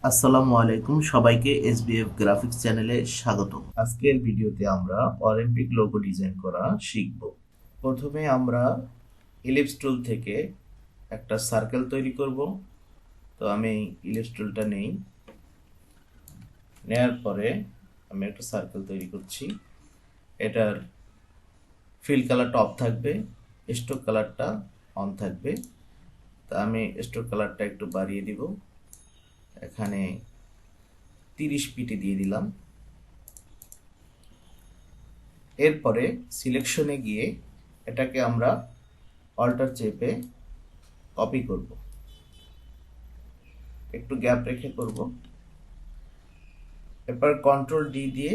আসসালামু আলাইকুম, সবাইকে SBF গ্রাফিক্স চ্যানেলে স্বাগত। আজকের ভিডিওতে আমরা অলিম্পিক লোগো ডিজাইন করা শিখব। প্রথমে আমরা ইলিপস টুল থেকে একটা সার্কেল তৈরি করব। তো আমি ইলিপস টুলটা নেই, নেয়ার পরে আমি একটা সার্কেল তৈরি করছি। এটার ফিল কালারটা অফ থাকবে, স্ট্রোক কালারটা অন থাকবে। তা আমি স্ট্রোক কালারটা একটু বাড়িয়ে দিব, এখানে 30 পিটি দিয়ে দিলাম। এরপরে সিলেকশনে গিয়ে এটাকে আমরা অল্টার চেপে কপি করব, একটু গ্যাপ রেখে করব। এরপর কন্ট্রোল ডি দিয়ে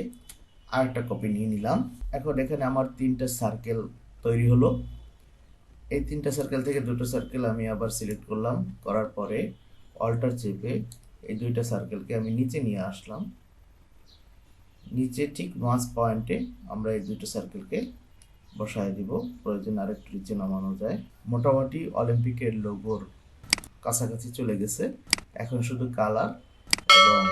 আরেকটা কপি নিয়ে নিলাম। এখন এখানে আমার 3টা সার্কেল তৈরি হলো। এই 3টা সার্কেল থেকে 2টো সার্কেল আমি আবার সিলেক্ট করলাম, করার পরে অল্টার চেপে এই 2টা সার্কেলকে আমি নিচে নিয়ে আসলাম। নিচে ঠিক মাঝ পয়েন্টে আমরা এই 2টো সার্কেলকে বসায় দিব, প্রয়োজন আরেকটু নিচে নামানো যায়। মোটামুটি অলিম্পিকের লোগোর কাছাকাছি চলে গেছে। এখন শুধু কালার এবং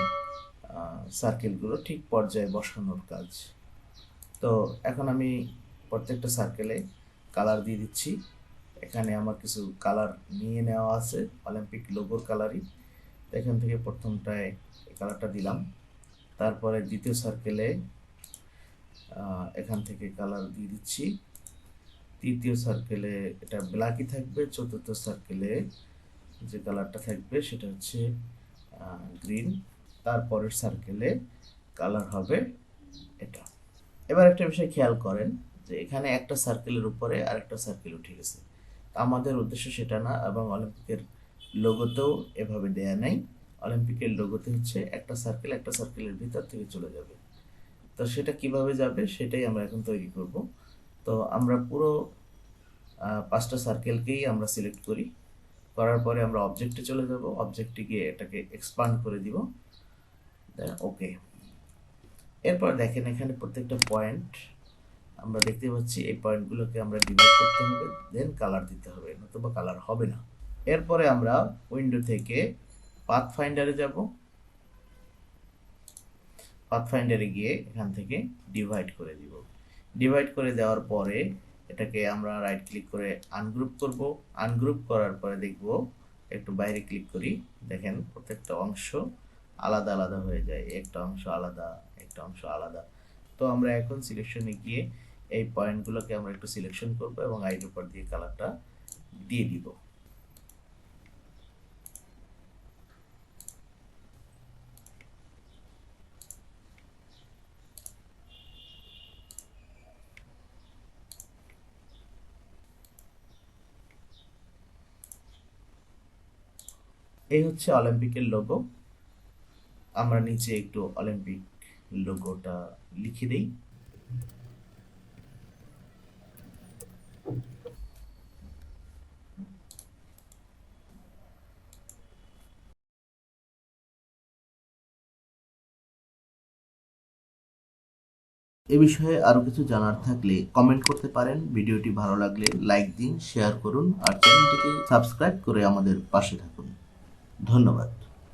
সার্কেলগুলো ঠিক পর্যায়ে বসানোর কাজ। তো এখন আমি প্রত্যেকটা সার্কেলে কালার দিয়ে দিচ্ছি। এখানে আমার কিছু কালার নিয়ে নেওয়া আছে অলিম্পিক লোগোর কালারই। এখান থেকে প্রথমটায় এই কালারটা দিলাম, তারপরে দ্বিতীয় সার্কেলে এখান থেকে কালার দিয়ে দিচ্ছি। তৃতীয় সার্কেলে এটা ব্ল্যাকই থাকবে। চতুর্থ সার্কেলে যে কালারটা থাকবে সেটা হচ্ছে গ্রিন। তারপরের সার্কেলে কালার হবে এটা। এবার একটা বিষয় খেয়াল করেন যে এখানে একটা সার্কেলের উপরে আরেকটা সার্কেল উঠে গেছে। আমাদের উদ্দেশ্য সেটা না, এবং অলিম্পিকের লোগোতেও এভাবে দেয়া নাই। অলিম্পিকের লোগোতে হচ্ছে একটা সার্কেল একটা সার্কেলের ভিতর থেকে চলে যাবে। তো সেটা কিভাবে যাবে সেটাই আমরা এখন তৈরি করব। তো আমরা পুরো 5টা সার্কেলকেই আমরা সিলেক্ট করি, করার পরে আমরা অবজেক্টে চলে যাব। অবজেক্টে গিয়ে এটাকে এক্সপান্ড করে দিব, ওকে। এরপর দেখেন এখানে প্রত্যেকটা পয়েন্ট আমরা দেখতে পাচ্ছি। এই পয়েন্টগুলোকে আমরা ডিভাইড করতে হবে, দেন কালার দিতে হবে, নতুবা কালার হবে না। এরপরে আমরা উইন্ডো থেকে পাথ ফাইন্ডারে যাব। পাথ ফাইন্ডারে গিয়ে এখান থেকে ডিভাইড করে দিব। ডিভাইড করে দেওয়ার পরে এটাকে আমরা রাইট ক্লিক করে আনগ্রুপ করব। আনগ্রুপ করার পরে দেখব, একটু বাইরে ক্লিক করি, দেখেন প্রত্যেকটা অংশ আলাদা আলাদা হয়ে যায়। একটা অংশ আলাদা, একটা অংশ আলাদা। তো আমরা এখন সিলেকশনে গিয়ে এই পয়েন্টগুলোকে আমরা একটু সিলেকশন করব এবং আইড্রপার দিয়ে কালারটা দিয়ে দিব। এই হচ্ছে অলিম্পিকের লোগো। আমরা নিচে একটু অলিম্পিক লোগোটা লিখে দেই। এ বিষয়ে আরো কিছু জানার থাকলে কমেন্ট করতে পারেন। ভিডিওটি ভালো লাগলে লাইক দিন, শেয়ার করুন আর চ্যানেলটিকে সাবস্ক্রাইব করে আমাদের পাশে থাকুন। ধন্যবাদ।